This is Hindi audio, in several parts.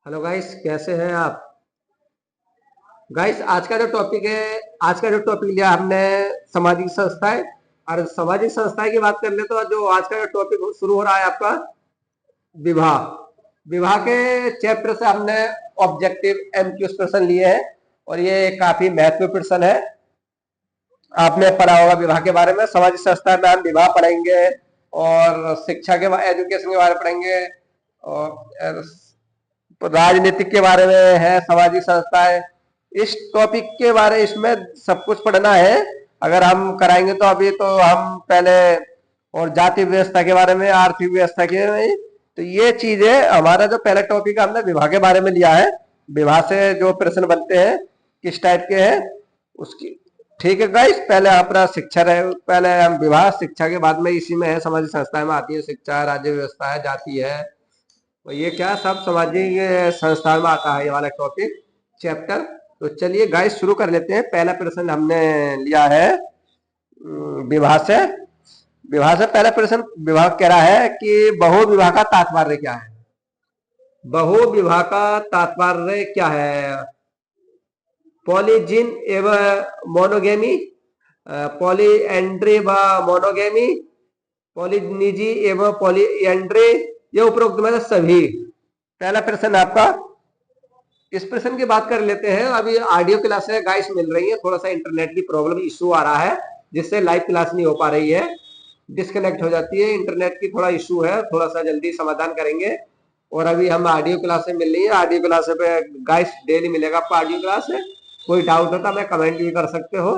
हेलो गाइस, कैसे हैं आप? गाइस, आज का जो टॉपिक लिया हमने सामाजिक संस्थाएं। और सामाजिक संस्थाएं की बात कर ले तो जो आज का जो टॉपिक शुरू हो रहा है आपका विवाह। विवाह के चैप्टर से हमने ऑब्जेक्टिव एमक्यूज प्रश्न लिए हैं और ये काफी महत्वपूर्ण प्रश्न है। आपने पढ़ा होगा विवाह के बारे में। सामाजिक संस्था में हम विवाह पढ़ेंगे और शिक्षा के एजुकेशन के बारे में पढ़ेंगे और राजनीतिक के बारे में है, सामाजिक संस्थाएं। इस टॉपिक के बारे इसमें सब कुछ पढ़ना है। अगर हम कराएंगे तो अभी तो हम पहले और जाति व्यवस्था के बारे में, आर्थिक व्यवस्था के में, तो ये चीजें हमारा जो पहला टॉपिक हमने विवाह के बारे में लिया है। विवाह से जो प्रश्न बनते हैं किस टाइप के हैं उसकी। ठीक है गाइस, पहले अपना शिक्षा रहे, पहले हम विवाह शिक्षा के बाद में इसी में है, सामाजिक संस्थाएं में आती है शिक्षा, राज्य व्यवस्था है, जाति है। तो ये क्या सब सामाजिक संस्थान में आता है ये वाला टॉपिक चैप्टर। तो चलिए गाइस शुरू कर लेते हैं। पहला प्रश्न हमने लिया है विवाह से पहला प्रश्न विवाह कह रहा है कि बहु विवाह का तात्पर्य क्या है। बहु विवाह का तात्पर्य क्या है? पॉलीजिन एवं मोनोगेमी, पॉलीएंड्री व मोनोगेमी, पॉलीनिजी एवं पॉलीएंड्री, ये उपरोक्त में सभी। पहला प्रश्न आपका। इस प्रश्न की बात कर लेते हैं। अभी ऑडियो क्लास है गाइस मिल रही है, थोड़ा सा इंटरनेट की प्रॉब्लम इशू आ रहा है जिससे लाइव क्लास नहीं हो पा रही है, डिस्कनेक्ट हो जाती है। इंटरनेट की थोड़ा इशू है, थोड़ा सा जल्दी समाधान करेंगे। और अभी हम ऑडियो क्लास मिल रही है, ऑडियो क्लास पे गाइस डेली मिलेगा आपको ऑडियो क्लास है। कोई डाउट होता है मैं कमेंट भी कर सकते हो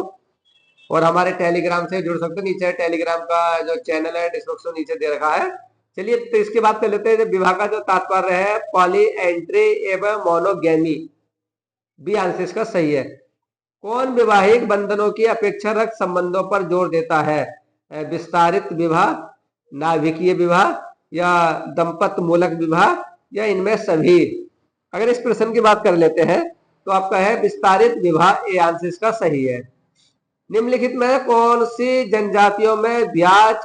और हमारे टेलीग्राम से जुड़ सकते हो। नीचे टेलीग्राम का जो चैनल है डिस्क्रिप्शन नीचे दे रखा है। चलिए तो इसकी बात कर लेते हैं। विवाह का जो तात्पर्य है पॉली एंट्री एवं मोनोगेमी, बी आंसर इसका सही है। कौन वैवाहिक बंधनों की अपेक्षा रख संबंधों पर जोर देता है? विस्तारित विवाह, नाभिकीय विवाह, या दंपत मूलक विवाह, या इनमें सभी। अगर इस प्रश्न की बात कर लेते हैं तो आपका है विस्तारित विवाह, ए आंसर इसका सही है। निम्नलिखित में कौन सी जनजातियों में ब्याज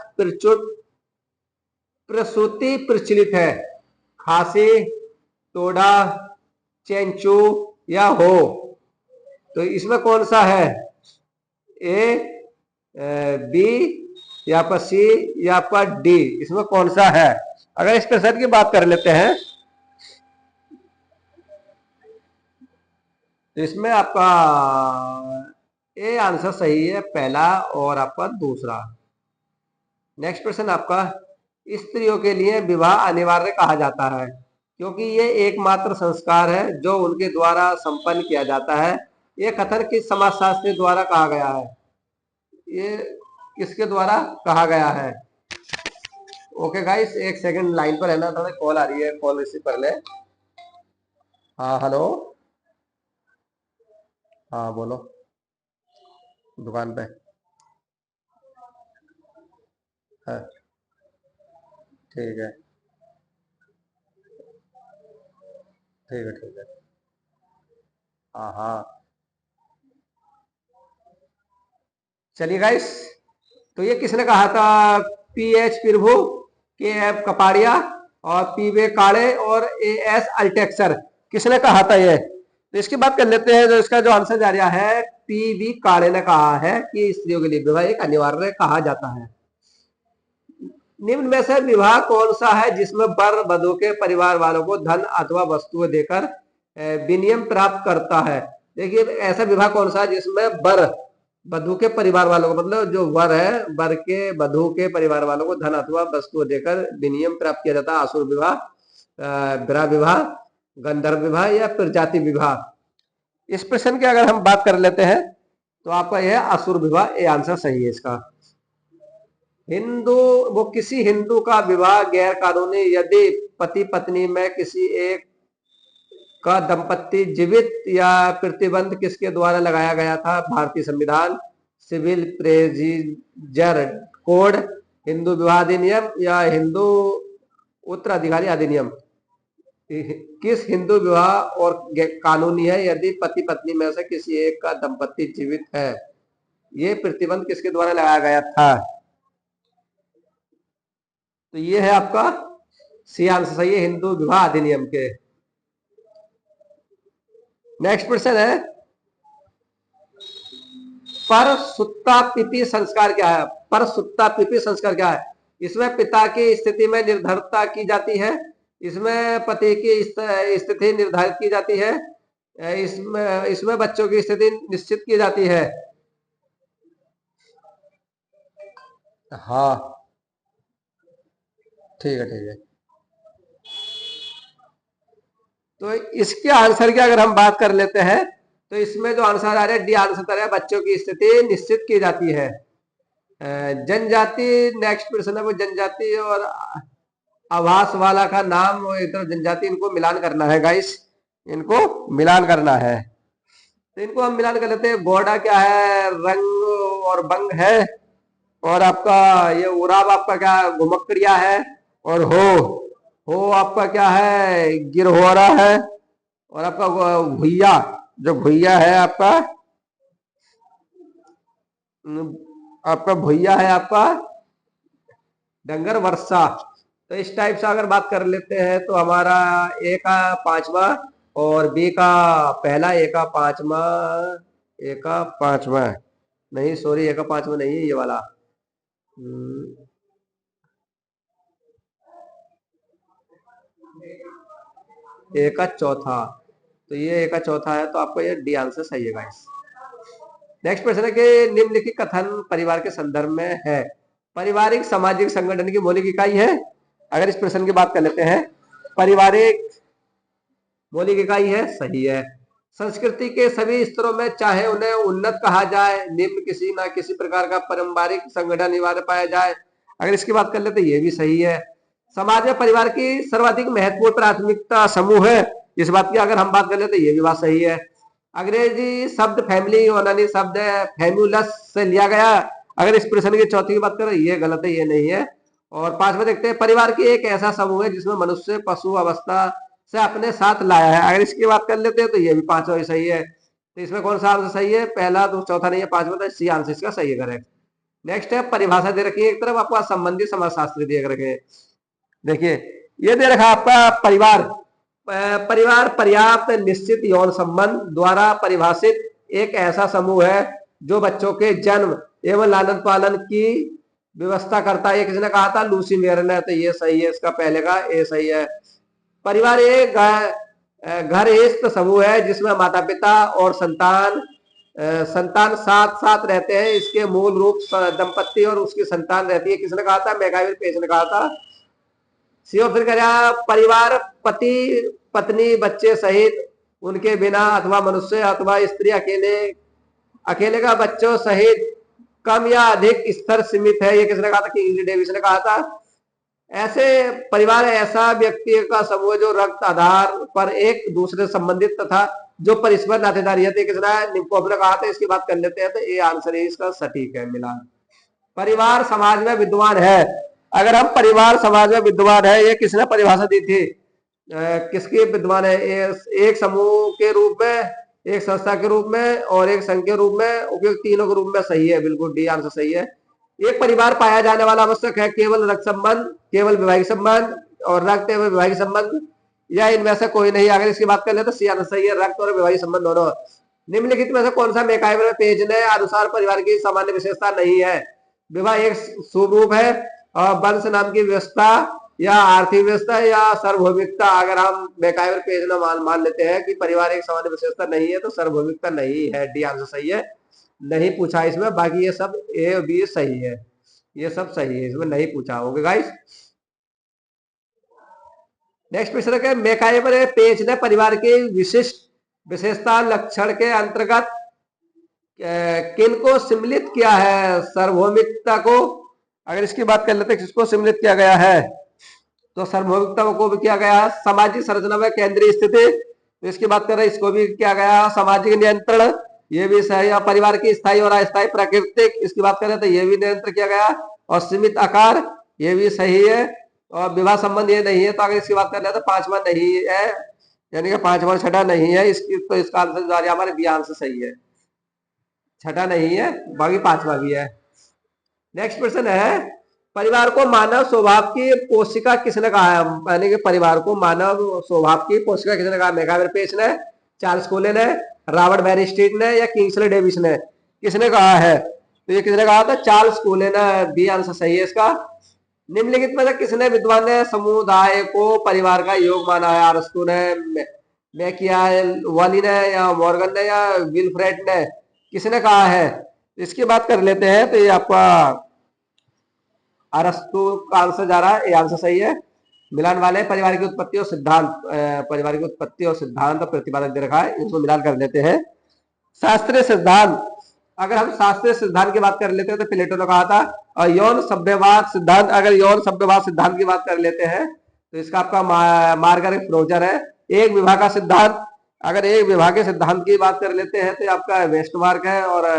प्रसूति प्रचलित है? खासी, टोडा, चेंचू, या हो। तो इसमें कौन सा है? ए, बी, या पर सी, या पर डी, इसमें कौन सा है? अगर इस प्रश्न की बात कर लेते हैं तो इसमें आपका ए आंसर सही है, पहला, और आपका दूसरा। नेक्स्ट प्रश्न आपका। स्त्रियों के लिए विवाह अनिवार्य कहा जाता है क्योंकि ये एकमात्र संस्कार है जो उनके द्वारा संपन्न किया जाता है। ये कथन किस समाजशास्त्री द्वारा कहा गया है? ये किसके द्वारा कहा गया है? ओके गाइस, एक सेकंड लाइन पर रहना, थोड़ा कॉल आ रही है, कॉल रिसीव कर ले। हाँ हेलो। हाँ बोलो। दुकान पे है। ठीक है, ठीक है, ठीक है। हाँ हाँ। चलिए गाइस, तो ये किसने कहा था? पी एच प्रभु, के एफ कपाड़िया, और पी वे काड़े, और ए एस अल्टेक्सर, किसने कहा था ये? तो इसकी बात कर लेते हैं। जो इसका जो आंसर जा रहा है पी वी काड़े ने कहा है कि स्त्रियों के लिए विवाह एक अनिवार्य कहा जाता है। निम्न में से विवाह कौन सा है जिसमें वर वधु के परिवार वालों को धन अथवा वस्तुएं देकर विनियम प्राप्त करता है? देखिए, ऐसा विवाह कौन सा है जिसमें वर वधु के परिवार वालों को, मतलब जो वर है, वर के वधु के परिवार वालों को धन अथवा वस्तुएं देकर विनियम प्राप्त किया जाता है? आसुर विवाह, ब्रा विवाह, गंधर्व विवाह, या प्रजाति विवाह। इस प्रश्न की अगर हम बात कर लेते हैं तो आपका यह असुर विवाह, ये आंसर सही है इसका। हिंदू, वो किसी हिंदू का विवाह गैर कानूनी यदि पति पत्नी में किसी एक का दंपत्ति जीवित, या प्रतिबंध किसके द्वारा लगाया गया था? भारतीय संविधान, सिविल प्रेजिजर कोड, हिंदू विवाह अधिनियम, या हिंदू उत्तराधिकारी अधिनियम। किस हिंदू विवाह और कानूनी है यदि पति पत्नी में से किसी एक का दंपत्ति जीवित है? ये प्रतिबंध किसके द्वारा लगाया गया था? तो ये है आपका सी आंसर सही है, हिंदू विवाह अधिनियम के। नेक्स्ट क्वेश्चन है, पर सुत्ता पिपी संस्कार क्या है? पर सुत्ता पिपी संस्कार क्या है? इसमें पिता की स्थिति में निर्धारितता की जाती है, इसमें पति की स्थिति निर्धारित की जाती है, इसमें इसमें बच्चों की स्थिति निश्चित की जाती है। हाँ ठीक है ठीक है। तो इसके आंसर की अगर हम बात कर लेते हैं तो इसमें जो आंसर आ रहा है डी आंसर है, बच्चों की स्थिति निश्चित की जाती है। जनजाति नेक्स्ट प्रश्न है, वो जनजाति और आवास वाला का नाम इधर जनजाति, इनको मिलान करना है गाइस, इनको मिलान करना है। तो इनको हम मिलान कर लेते हैं। गोडा क्या है? रंग और बंग है। और आपका ये उराब आपका क्या घुमक्कड़िया है। और हो आपका क्या है? गिरहोरा है। और आपका भुइया, जो भुइया है आपका भुइया है आपका डंगर वर्षा। तो इस टाइप से अगर बात कर लेते हैं तो हमारा ए का पांचवा और बी का पहला, ए का पांचवा नहीं, सॉरी, ए का पांचवा नहीं है ये वाला, ए का चौथा। तो ये ए का चौथा है, तो आपको ये डी आंसर सही है गाइस। नेक्स्ट प्रश्न है कि निम्नलिखित कथन परिवार के संदर्भ में है। पारिवारिक सामाजिक संगठन की मौलिक इकाई है। अगर इस प्रश्न की बात कर लेते हैं, पारिवारिक मौलिक इकाई है, सही है। संस्कृति के सभी स्तरों में चाहे उन्हें उन्नत कहा जाए, निम्न किसी ना किसी प्रकार का पारिवारिक संगठन अनिवार्य पाया जाए। अगर इसकी बात कर लेते, ये भी सही है। समाज में परिवार की सर्वाधिक महत्वपूर्ण प्राथमिकता समूह है। इस बात की अगर हम बात कर लेते, ये भी बात सही है। अंग्रेजी शब्द फैमिली यूनानी शब्द फैम्यूलस से लिया गया। अगर इस प्रश्न की चौथी की बात करें, ये गलत है, ये नहीं है। और पांचवा देखते हैं, परिवार की एक ऐसा समूह है जिसमें मनुष्य पशु अवस्था से अपने साथ लाया है। अगर इसकी बात कर लेते हैं तो ये भी पांचवा ही सही है। तो इसमें कौन सा आंसर सही है? पहला, तो चौथा नहीं है, पांचवा, तो सी आंसर इसका सही है, करेक्ट। नेक्स्ट है, परिभाषा दे रखी है एक तरफ, आपका संबंधी समाजशास्त्री दे रखे। देखिए ये दे रखा आपका परिवार। परिवार पर्याप्त निश्चित यौन संबंध द्वारा परिभाषित एक ऐसा समूह है जो बच्चों के जन्म एवं लालन पालन की व्यवस्था करता है। ये किसने कहा था? लूसी मेयर ने। तो ये सही है, इसका पहले का ए सही है। परिवार एक घर समूह है जिसमें माता पिता और संतान साथ साथ रहते हैं। इसके मूल रूप दंपत्ति और उसकी संतान रहती है। किसने कहा था? मैकाइवर पेज ने कहा था। सी ऑप्शन करेगा, परिवार पति पत्नी बच्चे सहित उनके बिना अथवा मनुष्य अथवा स्त्री अकेले का बच्चों सहित कम या अधिक स्तर सीमित है। ये किसने कहा था? किंग डेविस ने कहा था। ऐसे परिवार ऐसा व्यक्ति का समूह जो रक्त आधार पर एक दूसरे संबंधित तथा जो परस्पर नातेदारी है। किसने? निकोप ने कहा था। इसकी बात कर लेते हैं तो ये आंसर है इसका सटीक है, मिलान। परिवार समाज में विद्वान है। अगर हम परिवार समाज में विद्वान है, ये किसने परिभाषा दी थी? किसकी विद्वान है? एक समूह के रूप में, एक संस्था के रूप में और एक संघ के रूप में, उपयोग तीनों के रूप में। सही है, बिल्कुल डी आंसर सही है। एक परिवार पाया जाने वाला आवश्यक है केवल रक्त संबंध, केवल वैवाहिक संबंध और रक्त एवं वैवाहिक संबंध, या इनमें से कोई नहीं। अगर इसकी बात कर ले तो सी आंसर सही है, रक्त और वैवाहिक संबंध दोनों। निम्नलिखित में से कौन सा मैकाइवर पेज ने अनुसार परिवार की सामान्य विशेषता नहीं है? विवाह एक शुभ रूप है और वंश नाम की व्यवस्था या आर्थिक व्यवस्था या सार्वभौमिकता। अगर हम मैकाइवर पेज ने मान लेते हैं कि परिवार एक सामान्य विशेषता नहीं है, तो सार्वभौमिकता नहीं है, डी आंसर सही है। नहीं पूछा इसमें, बाकी ये सब ए बी सही है, ये सब सही है, इसमें नहीं पूछा होगा गाइस। नेक्स्ट प्रश्न है, मैकाइवर पेज ने परिवार की विशिष्ट विशेषता लक्षण के अंतर्गत किन को सम्मिलित किया है? सार्वभौमिकता को। अगर इसकी बात कर लेते हैं किसको सम्मिलित किया गया है, तो सार्वभौमिकता को भी किया गया। सामाजिक संरचना में केंद्रीय स्थिति, तो इसकी बात कर रहे हैं, इसको भी किया गया। सामाजिक नियंत्रण, ये भी सही है। परिवार की स्थायी और अस्थायी प्राकृतिक, इसकी बात करें तो ये भी नियंत्रण किया गया। और सीमित आकार, ये भी सही है। और विवाह संबंध ये नहीं है। तो अगर इसकी बात कर ले तो पांचवा नहीं है, यानी कि पांचवा छठा नहीं है इसकी, तो इसका आंसर हमारे बी आंसर सही है, छठा नहीं है, बाकी पांचवा भी है। नेक्स्ट प्रश्न है, परिवार को मानव स्वभाव की पोषिका किसने कहा है? यानी कि परिवार को मानव स्वभाव की पोषिका किसने कहा? मैकाइवर पेज ने। चार्ल्स कोले ने, रॉबर्ट बैरिस्टीट ने या किंग्सले डेविस ने? किसने कहा है? तो ये किसने कहा था? चार्ल्स कोले ने। बी आंसर सही है इसका। निम्नलिखित में से किसने विद्वान ने समुदाय को परिवार का योग माना है? अरस्तू ने, मैकियावेली ने, या मॉर्गन ने, या विल्फ्रेड ने? किसने कहा है? इसकी बात कर लेते हैं। तो ये आपका अरस्तू का आंसर जा रहा है, ये आंसर सही है। मिलान वाले परिवार की उत्पत्ति और सिद्धांत, परिवार की उत्पत्ति और सिद्धांत प्रतिपादक दे रखा है, इसको मिलान कर लेते हैं। शास्त्रीय सिद्धांत, अगर हम शास्त्रीय सिद्धांत की बात कर लेते हैं तो प्लेटो ने कहा था। और यौन सभ्यवाद सिद्धांत, अगर यौन सभ्यवाद सिद्धांत की बात कर लेते हैं तो इसका आपका मार्गरेट फ्रोजर है। एक विवाह का सिद्धांत, अगर एक विवाह के सिद्धांत की बात कर लेते हैं तो आपका वेस्टमार्क है। और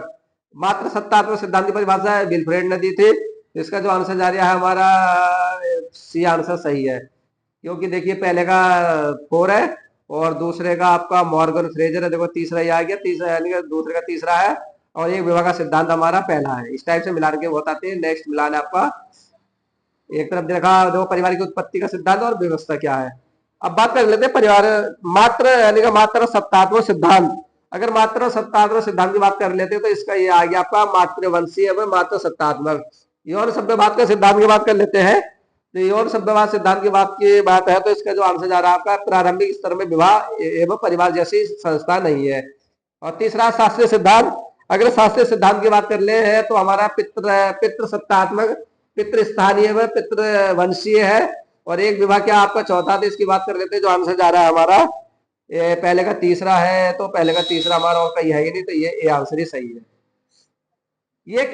मात्र सत्तात्मक सिद्धांत की परिभाषा विल्फ्रेड ने दी थी। इसका जो आंसर जा रहा है हमारा सी आंसर सही है, क्योंकि देखिए पहले का 4 है और दूसरे का आपका मॉर्गन फ्रेजर है। देखो तीसरा ही आ गया, तीसरा यानी कि दूसरे का तीसरा है और एक विवाह का सिद्धांत हमारा पहला है। इस टाइप से मिलान के बताते हैं। नेक्स्ट मिलान है आपका, एक तरफ देखा देखो परिवार की उत्पत्ति का सिद्धांत और व्यवस्था क्या है। अब बात कर लेते हैं परिवार मात्र यानी कि मात्र सत्तात्मक सिद्धांत। अगर मात्र सत्तात्मक सिद्धांत की बात कर लेते हैं तो इसका ये आ गया आपका मातृवंशीय व मात्र सत्तात्मक। यौन सभ्यवाद का सिद्धांत की बात कर लेते हैं। तो यौन सभ्यवाद सिद्धांत की बात है तो इसका जो आंसर जा रहा है आपका प्रारंभिक स्तर में विवाह एवं परिवार जैसी संस्था नहीं है। और तीसरा शास्त्रीय सिद्धांत, अगर शास्त्रीय सिद्धांत की बात कर ले है तो हमारा पितृ सत्तात्मक, पितृ स्थानीय व पितृ वंशीय है। और एक विवाह क्या आपका चौथा, तो इसकी बात कर लेते हैं। जो आंसर जा रहा है हमारा ये पहले का तीसरा है, तो पहले का तीसरा हमारा और कहीं है ही नहीं, तो ये आंसर ही सही है। ये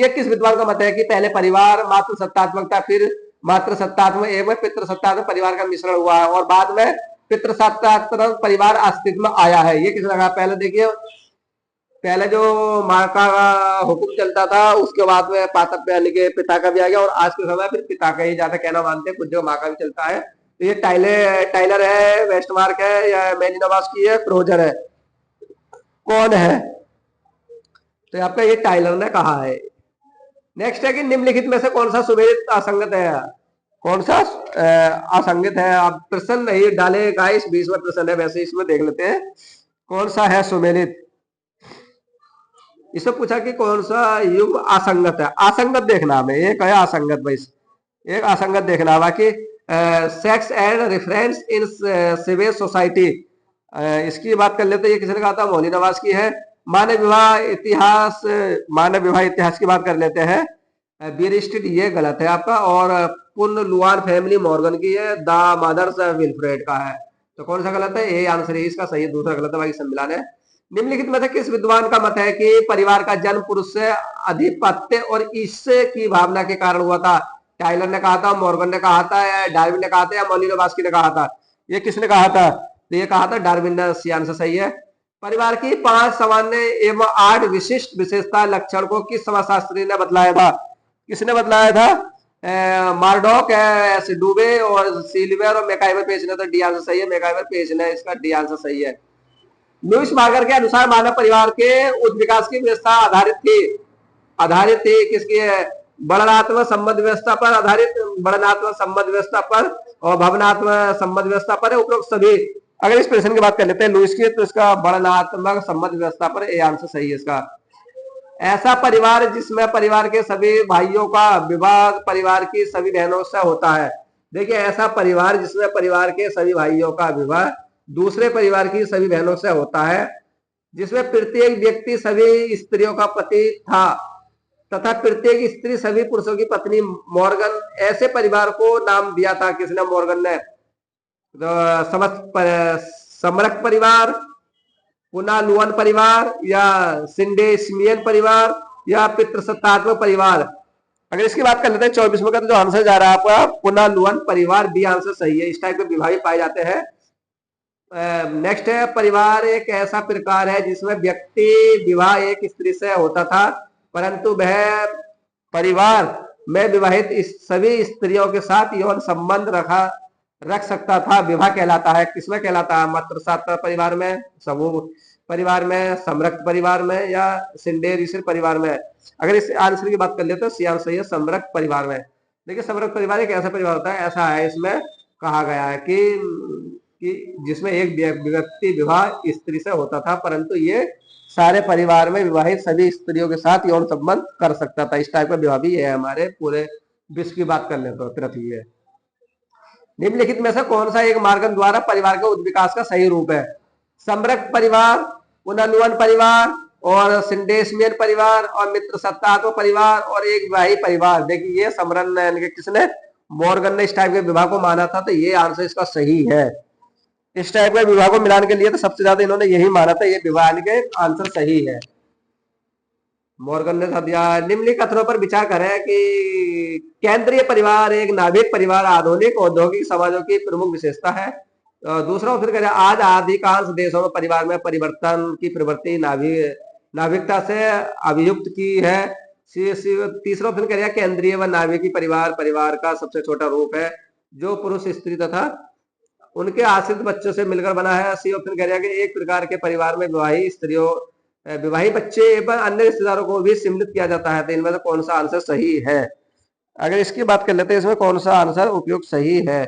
किस विद्वान का मत है कि पहले परिवार मात्र सत्तात्मकता, फिर मात्र सत्तात्मक एवं पितृ सत्तात्मक परिवार का मिश्रण हुआ है और बाद में पितृ सत्तात्मक परिवार अस्तित्व में आया है? ये किसने कहा? पहले देखिए, पहले जो माँ का हुक्म चलता था उसके बाद में पाता यानी के पिता का भी आ गया और आज के समय फिर पिता का ही ज्यादा कहना मानते हैं, कुछ जो माँ का भी चलता है। तो ये टाइलर है, वेस्टमार्क है, या मेलिनोवस्की है, फ्रोजर है? कौन है? तो आपका ये टाइलर ने कहा है। नेक्स्ट है कि निम्नलिखित में से कौन सा सुमेलित असंगत है? कौन सा असंगत है? आप प्रश्न नहीं डाले गाइस, 20वां प्रश्न है, वैसे इसमें देख लेते हैं कौन सा है सुमेलित। इसमें पूछा कि कौन सा युग असंगत है। असंगत देखना हमें, एक है असंगत भाई, एक असंगत देखना बाकी sex and reference in civil society, इसकी बात कर लेते हैं। ये किसने कहा था? मोलिनोवस्की है। मानव विवाह इतिहास की बात कर लेते हैं, बीरिस्टिट, ये गलत है आपका। और पुन लुआन फैमिली मॉर्गन की है। द मदर्स विल्फ्रेड का है। तो कौन सा गलत है? ये आंसर है इसका सही है, दूसरा गलत है, बाकी सम्मिलान है। निम्नलिखित में से किस विद्वान का मत है कि परिवार का जन्म पुरुष से अधिपत्य और ईर्ष्या की भावना के कारण हुआ था? टाइलर ने कहा था, मॉर्गन ने कहा था, या डार्विन ने कहा था, या मोलिनोवस्की ने कहा था? ये किसने कहा था? तो ये कहा था डार्विन ने। सी आंसर सही है। परिवार की 5 सामान्य एवं 8 विशिष्ट विशेषता लक्षण को किस समाजशास्त्री ने बतलाया था? किसने बतलाया था? मार्डॉक, डूबे और सिल्वर और मैकाइवर पेज ने। तो डी आंसर सही है, मैकाइवर पेज ने, इसका डी आंसर सही है। लुईस बार्गर के अनुसार मानव परिवार के उच्च विकास की व्यवस्था आधारित थी किसकी? वर्णनात्मक संबंध व्यवस्था पर आधारित, वर्णनात्मक संबंध व्यवस्था पर और भावनात्मक संबंध व्यवस्था पर है उपरोक्त सभी। अगर इस प्रश्न की बात कर लेते हैं लुईस की, तो इसका वर्णनात्मक संबंध व्यवस्था पर, ये आंसर सही है इसका। ऐसा परिवार जिसमें परिवार के सभी भाइयों का विवाह परिवार की सभी बहनों से होता है। देखिए, ऐसा परिवार जिसमें परिवार के सभी भाइयों का विवाह दूसरे परिवार की सभी बहनों से होता है, जिसमें प्रत्येक व्यक्ति सभी स्त्रियों का पति था तथा प्रत्येक स्त्री सभी पुरुषों की पत्नी। मॉर्गन ऐसे परिवार को नाम दिया था, किसने? मॉर्गन ने। समरक परिवार, पुनः लुअन परिवार, या सिंडेसिमियन परिवार, या पितृसत्तात्मक परिवार? अगर इसकी बात कर लेते हैं 24 में का, तो जो आंसर जा रहा है आपका पुनः लुअन परिवार, बी आंसर सही है। इस टाइप के विवाह पाए जाते हैं। नेक्स्ट है, परिवार एक ऐसा प्रकार है जिसमें व्यक्ति विवाह एक स्त्री से होता था, परंतु वह परिवार में विवाहित सभी स्त्रियों के साथ यौन संबंध रख सकता था। विवाह कहलाता है, किसमें कहलाता है? मातृसत्ता परिवार में, समूह परिवार में, समरक्त परिवार में, या सिंडेरिसल परिवार में? अगर इस आंसर की बात कर ले तो सी आंसर सही है, समरक्त परिवार में। देखिए, समरक्त परिवार एक ऐसा परिवार होता है, ऐसा है इसमें कहा गया है कि कि जिसमें एक व्यक्ति विवाह स्त्री से होता था, परंतु ये सारे परिवार में विवाहित सभी स्त्रियों के साथ यौन संबंध कर सकता था। इस टाइप का विवाह भी है हमारे पूरे विश्व की बात कर ले तो पृथ्वी है। निम्नलिखित में से कौन सा एक मार्ग द्वारा परिवार के विकास का सही रूप है? समृद्ध परिवार, पुनर्नुवन परिवार और सिंडेशमियन परिवार और मित्र सत्तात्मक परिवार और एक विवाही परिवार। देखिए ये समरन किसने, मॉर्गन ने इस टाइप के विवाह को माना था, तो ये आंसर इसका सही है। इस टाइप के विवाह को मिलान के लिए तो सबसे ज्यादा इन्होंने यही माना था, ये विवाह के आंसर सही है। मॉर्गन ने दिया। निम्नलिखित कथनों पर विचार करें कि केंद्रीय परिवार एक नाभिक परिवार आधुनिक औद्योगिक समाजों की प्रमुख विशेषता है। दूसरा ऑप्शन करें, आज अधिकांश देशों में परिवार में परिवर्तन की प्रवृत्ति नाभिकता से अभियुक्त की है। तीसरा ऑप्शन करें, केंद्रीय व नाभिकी परिवार परिवार का सबसे छोटा रूप है जो पुरुष स्त्री तथा उनके आश्रित बच्चों से मिलकर बना है। सी ऑप्शन करें कि एक प्रकार के परिवार में विवाही बच्चे एवं अन्य रिश्तेदारों को भी सम्मिलित किया जाता है। तो इनमें से कौन सा आंसर सही है? अगर इसकी बात कर लेते हैं इसमें कौन सा आंसर उपयुक्त सही है,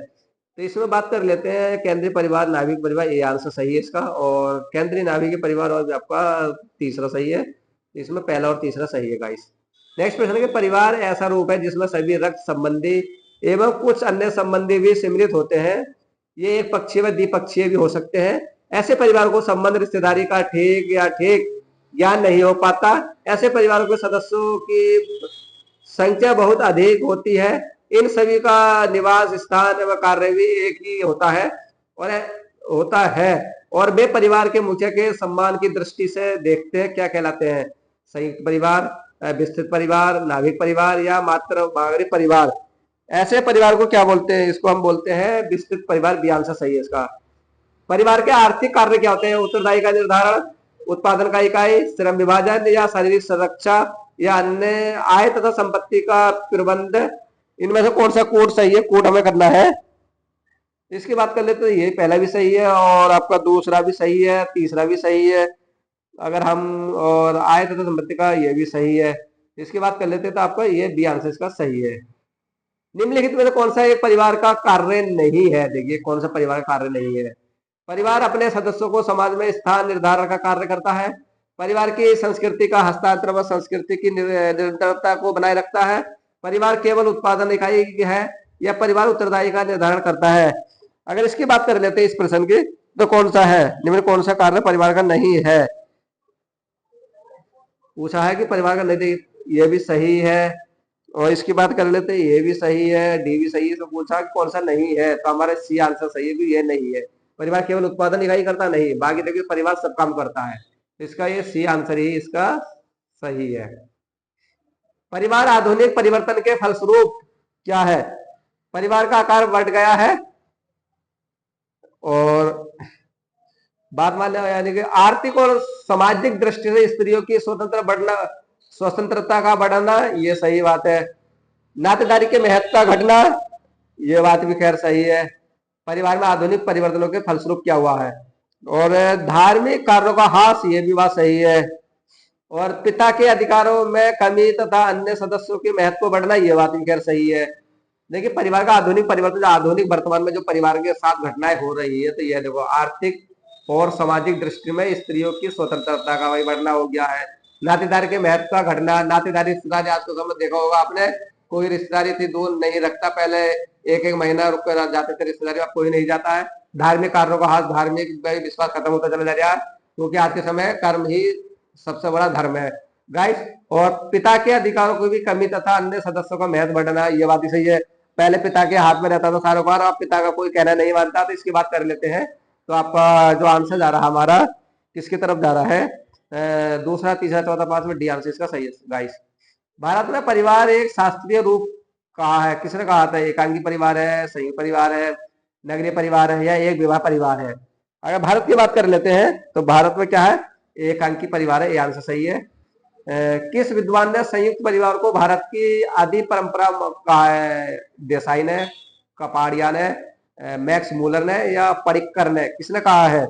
तो इसमें बात कर लेते हैं केंद्रीय परिवार नाभिक परिवार, ये आंसर सही है इसका। और केंद्रीय नाभिक परिवार और आपका तीसरा सही है, इसमें पहला और तीसरा सही है गाइस। नेक्स्ट प्रश्न है कि परिवार ऐसा रूप है जिसमें सभी रक्त संबंधी एवं कुछ अन्य संबंधी भी सम्मिलित होते हैं। ये एक पक्षीय व द्विपक्षीय भी हो सकते हैं। ऐसे परिवार को संबंध रिश्तेदारी का ठीक ज्ञान नहीं हो पाता। ऐसे परिवारों के सदस्यों की संख्या बहुत अधिक होती है। इन सभी का निवास स्थान व कार्य भी एक ही होता है और वे परिवार के मुखिया के सम्मान की दृष्टि से देखते हैं। क्या कहलाते हैं? संयुक्त परिवार, विस्तृत परिवार, नाभिक परिवार या मात्र नागरिक परिवार। ऐसे परिवार को क्या बोलते हैं? इसको हम बोलते हैं विस्तृत परिवार। भी आंसर सही है इसका। परिवार के आर्थिक कार्य क्या होते हैं? उत्तरदायी का निर्धारण, उत्पादन का इकाई, श्रम विभाजन या शारीरिक सुरक्षा या अन्य आय तथा संपत्ति का प्रबंध। इनमें से कौन सा कोड सही है? कोड हमें करना है। इसकी बात कर लेते तो ये पहला भी सही है और आपका दूसरा भी सही है, तीसरा भी सही है। अगर हम और आय तथा संपत्ति का ये भी सही है। इसकी बात कर लेते तो आपका ये बी आंसर इसका सही है। निम्नलिखित में से कौन सा एक परिवार का कार्य नहीं है? देखिए कौन सा परिवार का कार्य नहीं है। परिवार अपने सदस्यों को समाज में स्थान निर्धारण का कार्य करता है। परिवार की संस्कृति का हस्तांतरण व संस्कृति की निरंतरता को बनाए रखता है। परिवार केवल उत्पादन इकाई है या परिवार उत्तरदायी का निर्धारण करता है। अगर इसकी बात कर लेते हैं इस प्रश्न की, तो कौन सा है? निम्न कौन सा कार्य परिवार का नहीं है? पूछा है कि परिवार का नहीं, ये भी सही है। और इसकी बात कर लेते हैं, ये भी सही है, डी भी सही है। तो पूछा कि कौन सा नहीं है, तो हमारे सी आंसर सही है कि ये नहीं है। परिवार केवल उत्पादन इकाई करता नहीं, बाकी देखिए परिवार सब काम करता है। इसका ये सी आंसर ही इसका सही है। परिवार आधुनिक परिवर्तन के फलस्वरूप क्या है? परिवार का आकार बढ़ गया है और बात मान लिया, यानी कि आर्थिक और सामाजिक दृष्टि से स्त्रियों की स्वतंत्रता का बढ़ना, ये सही बात है। नातेदारी के महत्व का घटना, ये बात भी खैर सही है। परिवार में आधुनिक परिवर्तनों के फलस्वरूप क्या हुआ है? और धार्मिक कार्यों का ह्रास, ये भी बात सही है। और पिता के अधिकारों में कमी तथा अन्य सदस्यों के महत्व को बढ़ना, ये बात भी खैर सही है। देखिए परिवार का आधुनिक परिवर्तन, आधुनिक वर्तमान में जो परिवार के साथ घटनाएं हो रही है, तो यह देखो आर्थिक और सामाजिक दृष्टि में स्त्रियों की स्वतंत्रता का वही बढ़ना हो गया है। नातेदारी के महत्व का घटना, नातेदारी रिश्तेदारी आज के समय देखा होगा आपने, कोई रिश्तेदारी थी दूर नहीं रखता, पहले एक एक महीना रुक कर जाते थे रिश्तेदारी, अब कोई नहीं जाता है। धार्मिक कार्यों का हाथ, धार्मिक विश्वास खत्म होता चला जा रहा है, क्योंकि आज के समय कर्म ही सबसे बड़ा धर्म है गाइस। और पिता के अधिकारों को भी कमी तथा अन्य सदस्यों का महत्व बढ़ना, ये बात ही सही है। पहले पिता के हाथ में रहता था सारा कार, अब पिता का कोई कहना नहीं मानता। तो इसकी बात कर लेते हैं, तो आपका जो आंसर जा रहा हमारा किसकी तरफ जा रहा है? दूसरा, तीसरा, चौथा, पांचवा, डी आंसर इसका सही है गाइस। भारत में परिवार एक शास्त्रीय रूप कहा है, किसने कहा था? एकांगी परिवार है, संयुक्त परिवार है, नगरीय परिवार है या एक विवाह परिवार है? अगर भारत की बात कर लेते हैं तो भारत में क्या है? एकांकी परिवार है, ये आंसर सही है। किस विद्वान ने संयुक्त परिवार को भारत की आदि परंपरा कहा है? देसाई ने, कपाड़िया ने, मैक्स मूलर ने या परिक्कर ने, किसने कहा है?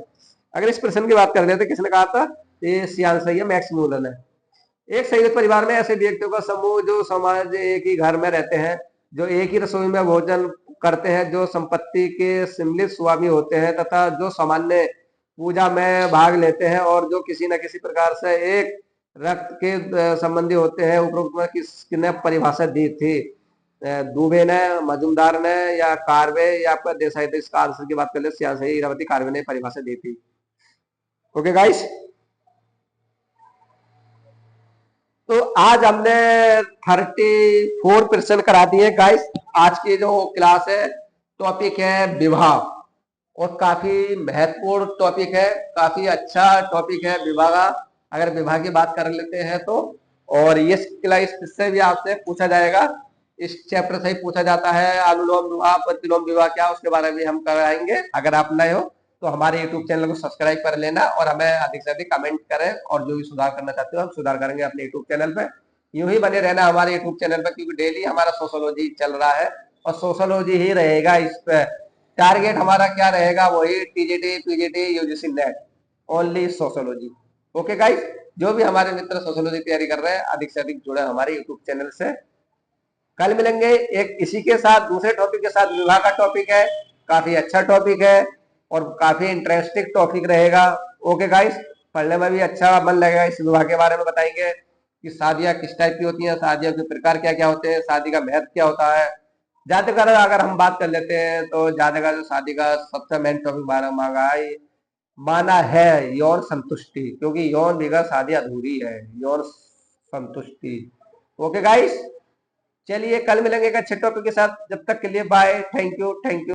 अगर इस प्रश्न की बात कर लेते किसने कहा था? ये सी आंसर है मैक्स मूलर ने। एक संयुक्त परिवार में ऐसे व्यक्तियों का समूह जो समाज एक ही घर में रहते हैं, जो एक ही रसोई में भोजन करते हैं, जो संपत्ति के सम्मिलित स्वामी होते हैं तथा जो सामान्य पूजा में भाग लेते हैं और जो किसी न किसी प्रकार से एक रक्त के संबंधी होते हैं। उपरोक्त में किसने परिभाषा दी थी? दुबे ने, मजुमदार ने या कार्वे या आपका देसाई? तो इसका आंसर की बात कर ले, सियासी इरावती कार्वे ने परिभाषा दी थी। ओके गाइस, तो आज हमने 34 प्रश्न करा दिए गाइस। आज की जो क्लास है, टॉपिक है विवाह, और काफी महत्वपूर्ण टॉपिक है, काफी अच्छा टॉपिक है विवाह का। अगर विवाह की बात कर लेते हैं तो, और ये इससे भी आपसे पूछा जाएगा, इस चैप्टर से ही पूछा जाता है अनुलोम विवाह, प्रतिलोम विवाह क्या, उसके बारे में हम कराएंगे। अगर आप नए हो तो हमारे यूट्यूब चैनल को सब्सक्राइब कर लेना और हमें अधिक से अधिक कमेंट करें, और जो भी सुधार करना चाहते हो हम सुधार करेंगे अपने यूट्यूब चैनल पे। यूं ही बने रहना हमारे यूट्यूब चैनल पे, क्योंकि डेली हमारा सोशोलॉजी चल रहा है और सोशोलॉजी ही रहेगा इस पे। टारगेट हमारा क्या रहेगा? वही TGT, PGT, UGC net, only sociology. Okay guys, जो भी हमारे मित्र सोशोलॉजी तैयारी कर रहे हैं अधिक से अधिक जुड़े हमारे यूट्यूब चैनल से। कल मिलेंगे एक इसी के साथ दूसरे टॉपिक के साथ। विवाह का टॉपिक है, काफी अच्छा टॉपिक है और काफी इंटरेस्टिंग टॉपिक रहेगा। ओके गाइस, पढ़ने में भी अच्छा मन लगेगा। इस विवाह के बारे में बताएंगे कि शादियां किस टाइप की होती हैं, शादियों के प्रकार क्या क्या होते हैं, शादी का महत्व क्या होता है। ज्यादातर अगर हम बात कर लेते हैं तो ज्यादातर जो शादी का सबसे मेन टॉपिक माना है यौन संतुष्टि, क्योंकि यौन बिगैर शादी अधूरी है, यौन संतुष्टि। ओके गाइस, चलिए कल मिलेंगे एक अच्छे टॉपिक के साथ। जब तक के लिए bye, thank you, thank you.